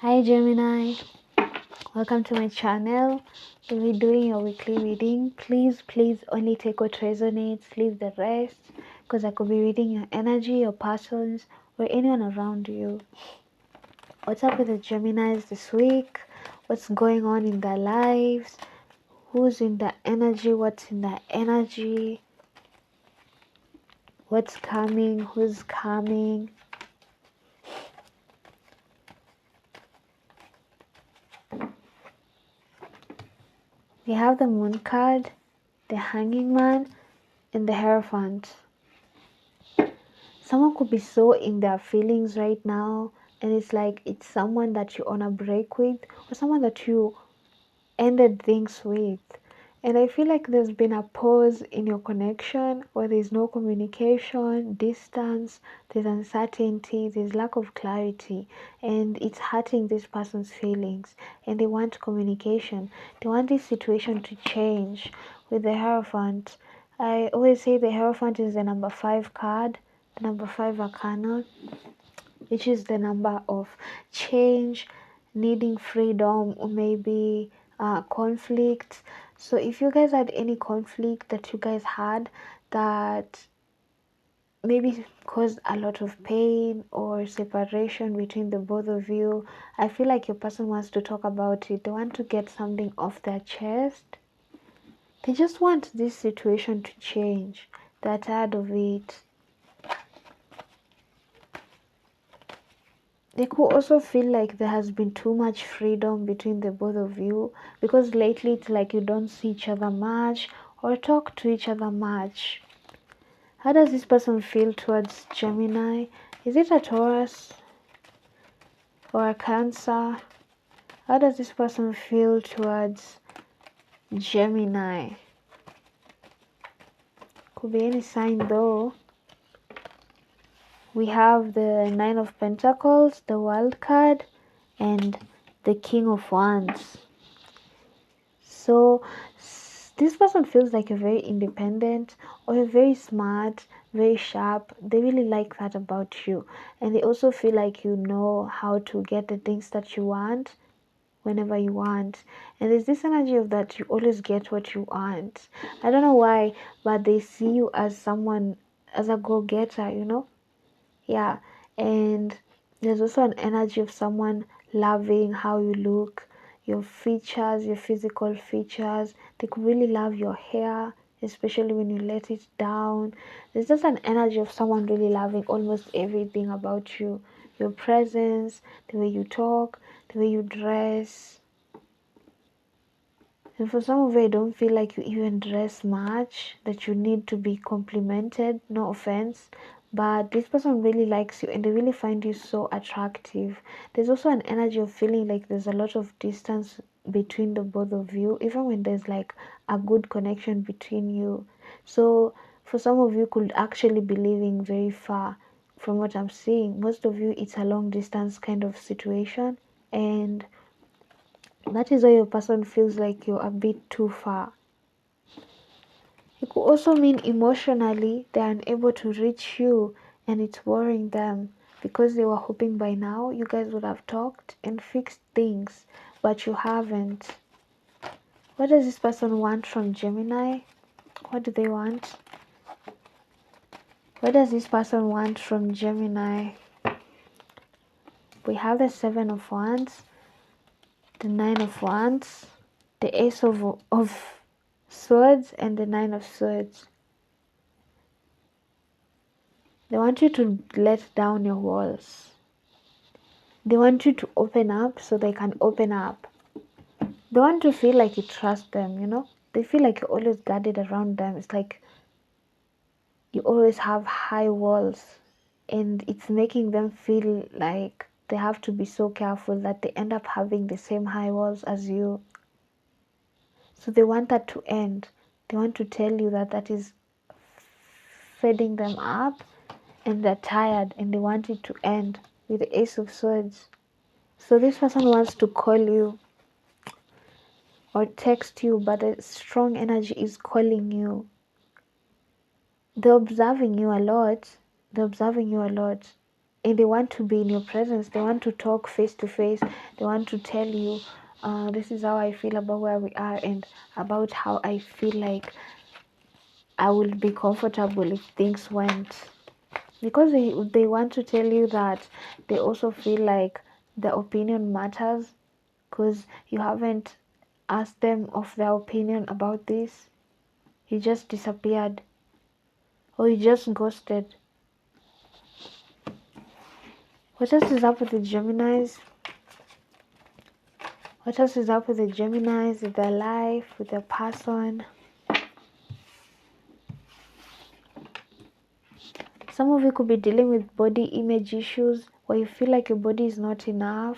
Hi Gemini, welcome to my channel. We'll be doing your weekly reading. Please only take what resonates, leave the rest, because I could be reading your energy, your passions, or anyone around you. What's up with the Geminis this week? What's going on in their lives? Who's in the energy? What's in the energy? What's coming? Who's coming? We have the Moon card, the Hanging Man, and the Hierophant. Someone could be so in their feelings right now, and it's like it's someone that you're on a break with, or someone that you ended things with. And I feel like there's been a pause in your connection, or there's no communication, distance, there's uncertainty, there's lack of clarity, and it's hurting this person's feelings. And they want communication, they want this situation to change. With the Hierophant, I always say the Hierophant is the number 5 card, the number 5 arcana, which is the number of change, needing freedom, or maybe conflict. So if you guys had any conflict that you guys had that maybe caused a lot of pain or separation between the both of you, I feel like your person wants to talk about it. They want to get something off their chest. They just want this situation to change. They're tired of it. They could also feel like there has been too much freedom between the both of you, because lately it's like you don't see each other much or talk to each other much. How does this person feel towards Gemini? Is it a Taurus or a Cancer? How does this person feel towards Gemini? Could be any sign though. We have the Nine of Pentacles, the World card, and the King of Wands. So this person feels like you're very independent, or you're very smart, very sharp. They really like that about you. And they also feel like you know how to get the things that you want whenever you want. And there's this energy of that you always get what you want. I don't know why, but they see you as someone, as a go-getter, you know? Yeah. And there's also an energy of someone loving how you look, your features, your physical features. They could really love your hair, especially when you let it down. There's just an energy of someone really loving almost everything about you. Your presence, the way you talk, the way you dress. And for some of you, I don't feel like you even dress much, that you need to be complimented, no offense. But this person really likes you and they really find you so attractive. There's also an energy of feeling like there's a lot of distance between the both of you, even when there's like a good connection between you. So for some of you could actually be living very far from what I'm seeing. Most of you, it's a long distance kind of situation. And that is why your person feels like you're a bit too far. It could also mean emotionally they are unable to reach you and it's worrying them, because they were hoping by now you guys would have talked and fixed things, but you haven't. What does this person want from Gemini? What do they want? What does this person want from Gemini? We have the Seven of Wands, the Nine of Wands, the Ace of Swords, and the Nine of Swords. They want you to let down your walls. They want you to open up so they can open up. They want to feel like you trust them, you know? They feel like you're always guarded around them. It's like you always have high walls, and it's making them feel like they have to be so careful that they end up having the same high walls as you. So they want that to end. They want to tell you that that is fading them up, and they're tired and they want it to end with the Ace of Swords. So this person wants to call you or text you, but a strong energy is calling you. They're observing you a lot. They're observing you a lot. and they want to be in your presence. They want to talk face to face. They want to tell you, this is how I feel about where we are, and about how I feel like I will be comfortable if things went. Because they want to tell you that they also feel like the opinion matters, because you haven't asked them of their opinion about this. You just disappeared, or you just ghosted. What else is up with the Geminis? What else is up with the Geminis, with their life, with their person? Some of you could be dealing with body image issues, where you feel like your body is not enough,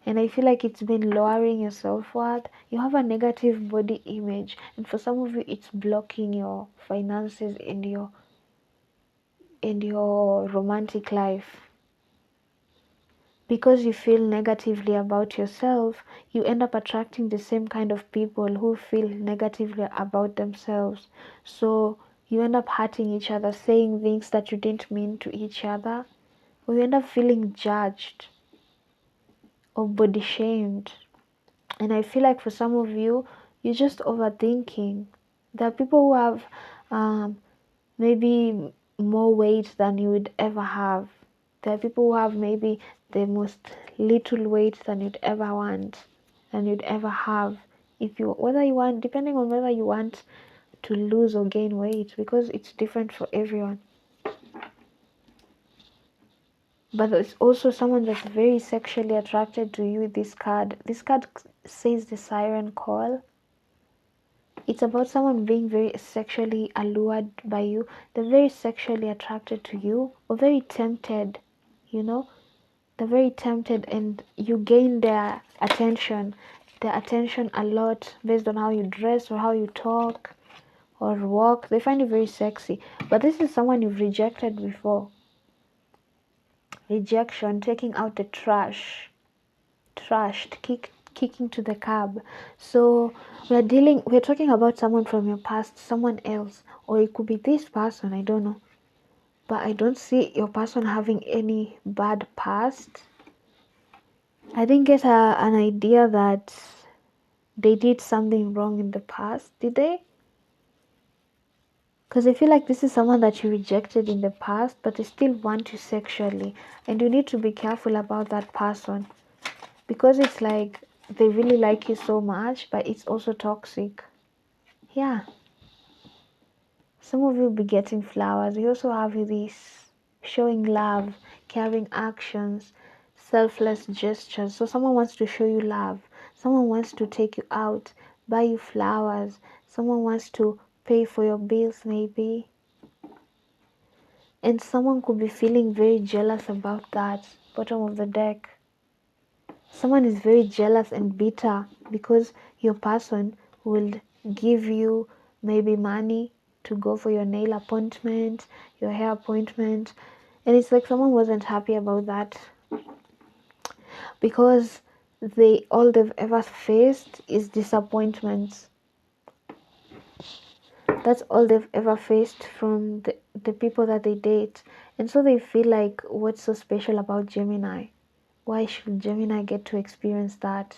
and I feel like it's been lowering your self-worth. You have a negative body image, and for some of you it's blocking your finances and your romantic life. Because you feel negatively about yourself, you end up attracting the same kind of people who feel negatively about themselves. So you end up hurting each other, saying things that you didn't mean to each other, or you end up feeling judged or body shamed. And I feel like for some of you, you're just overthinking. There are people who have maybe more weight than you would ever have. There are people who have maybe the most little weight than you'd ever want, than you'd ever have. If you, whether you want, depending on whether you want to lose or gain weight, because it's different for everyone. But it's also someone that's very sexually attracted to you with this card. This card says the siren call. It's about someone being very sexually allured by you. They're very sexually attracted to you, or very tempted, you know. They're very tempted, and you gain their attention a lot based on how you dress or how you talk or walk. They find you very sexy. But this is someone you've rejected before. Rejection, taking out the trashed, kicking to the curb. So we're talking about someone from your past, someone else, or it could be this person, I don't know. But I don't see your person having any bad past. I didn't get an idea that they did something wrong in the past, did they? Because I feel like this is someone that you rejected in the past, but they still want you sexually. And you need to be careful about that person. Because it's like they really like you so much, but it's also toxic. Yeah. Some of you will be getting flowers. You also have this showing love, caring actions, selfless gestures. So someone wants to show you love. Someone wants to take you out, buy you flowers. Someone wants to pay for your bills maybe. And someone could be feeling very jealous about that. Bottom of the deck. Someone is very jealous and bitter because your person will give you maybe money to go for your nail appointment, your hair appointment, and it's like someone wasn't happy about that because all they've ever faced is disappointments. That's all they've ever faced from the people that they date, and so they feel like, what's so special about Gemini? Why should Gemini get to experience that?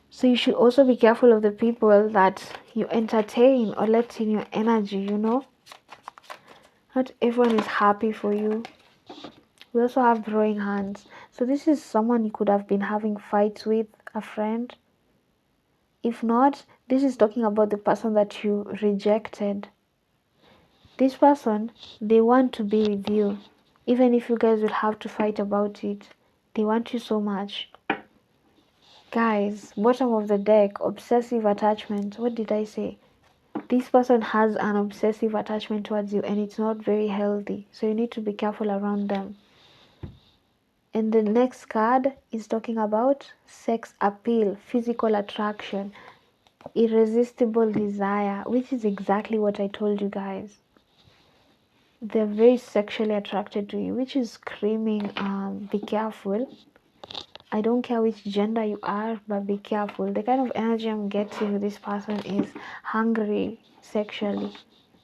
So you should also be careful of the people that you entertain or let in your energy, you know. Not everyone is happy for you. We also have throwing hands. So this is someone you could have been having fights with, a friend. If not, this is talking about the person that you rejected. This person, they want to be with you. Even if you guys will have to fight about it. They want you so much. Guys, bottom of the deck, obsessive attachment. What did I say? This person has an obsessive attachment towards you, and it's not very healthy. So you need to be careful around them. And the next card is talking about sex appeal, physical attraction, irresistible desire, which is exactly what I told you guys. They're very sexually attracted to you, which is screaming, be careful. I don't care which gender you are, but be careful. The kind of energy I'm getting with this person is hungry sexually.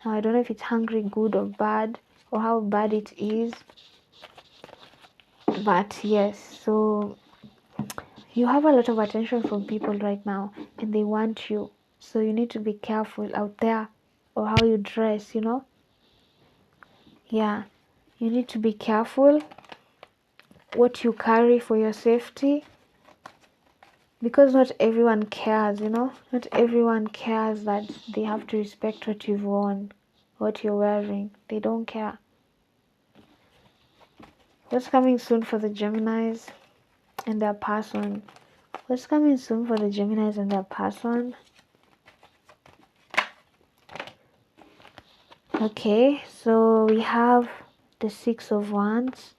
Now, I don't know if it's hungry good or bad, or how bad it is. But yes, so you have a lot of attention from people right now and they want you. So you need to be careful out there, or how you dress, you know? Yeah, you need to be careful what you carry for your safety, because not everyone cares, you know? Not everyone cares that they have to respect what you've worn, what you're wearing. They don't care. What's coming soon for the Geminis and their person? What's coming soon for the Geminis and their person? Okay, so we have the Six of Wands,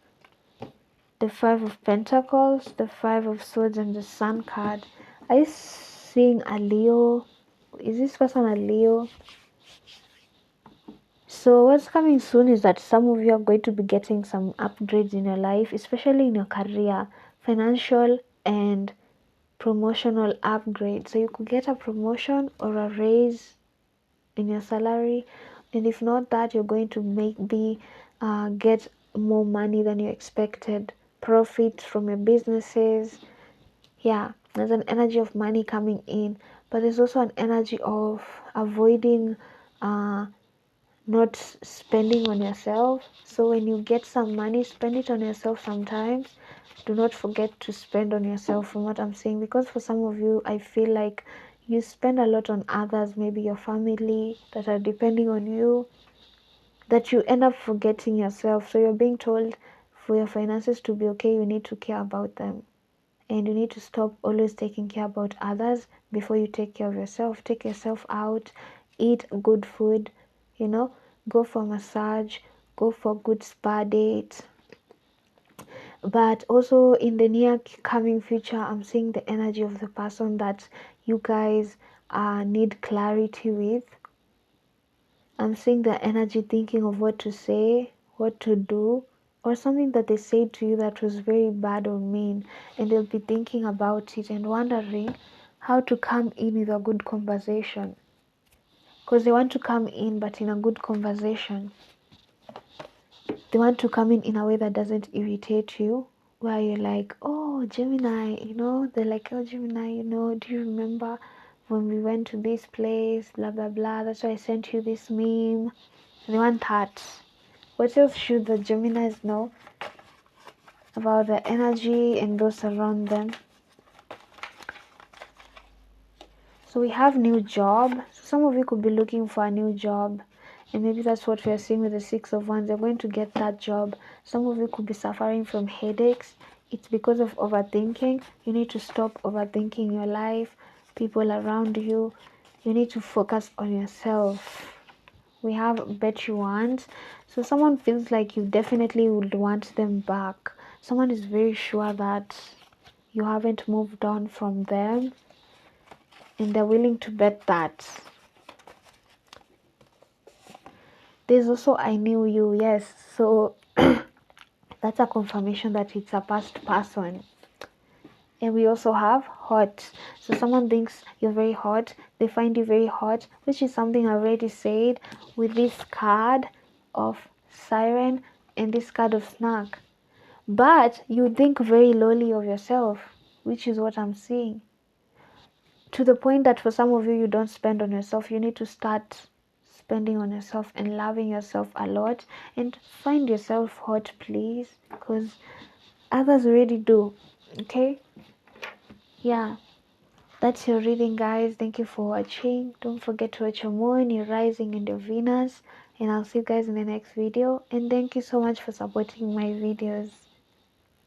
the Five of Pentacles, the Five of Swords, and the Sun card. Are you seeing a Leo? Is this person a Leo? So what's coming soon is that some of you are going to be getting some upgrades in your life, especially in your career, financial and promotional upgrade. So you could get a promotion or a raise in your salary, and if not that, you're going to get more money than you expected, profit from your businesses. Yeah, there's an energy of money coming in, but there's also an energy of avoiding not spending on yourself. So when you get some money, spend it on yourself sometimes. Do not forget to spend on yourself, from what I'm saying, because for some of you, I feel like you spend a lot on others, maybe your family that are depending on you, that you end up forgetting yourself. So you're being told for your finances to be okay, you need to care about them. And you need to stop always taking care about others before you take care of yourself. Take yourself out, eat good food, you know, go for massage, go for good spa date. But also in the near coming future, I'm seeing the energy of the person that you guys need clarity with. I'm seeing the energy thinking of what to say, what to do, or something that they said to you that was very bad or mean, and they'll be thinking about it and wondering how to come in with a good conversation. Because they want to come in, but in a good conversation. They want to come in a way that doesn't irritate you, where you're like, oh, Gemini, you know, they're like, oh, Gemini, you know, do you remember when we went to this place, blah, blah, blah, that's why I sent you this meme. They want that. What else should the Geminis know about the energy and those around them? So we have new job. So some of you could be looking for a new job, and maybe that's what we are seeing with the Six of Wands. You're going to get that job. Some of you could be suffering from headaches. It's because of overthinking. You need to stop overthinking your life, people around you. You need to focus on yourself. We have bet you want. So someone feels like you definitely would want them back. Someone is very sure that you haven't moved on from them, and they're willing to bet that. There's also I knew you. Yes, so that's a confirmation that it's a past person. And we also have hot. So someone thinks you're very hot, they find you very hot, which is something I already said with this card of siren and this card of snack. But you think very lowly of yourself, which is what I'm seeing. To the point that for some of you, you don't spend on yourself. You need to start spending on yourself and loving yourself a lot. And find yourself hot, please, because others already do. Okay? Yeah. That's your reading, guys. Thank you for watching. Don't forget to watch your moon, your rising, and your Venus. And I'll see you guys in the next video. And thank you so much for supporting my videos.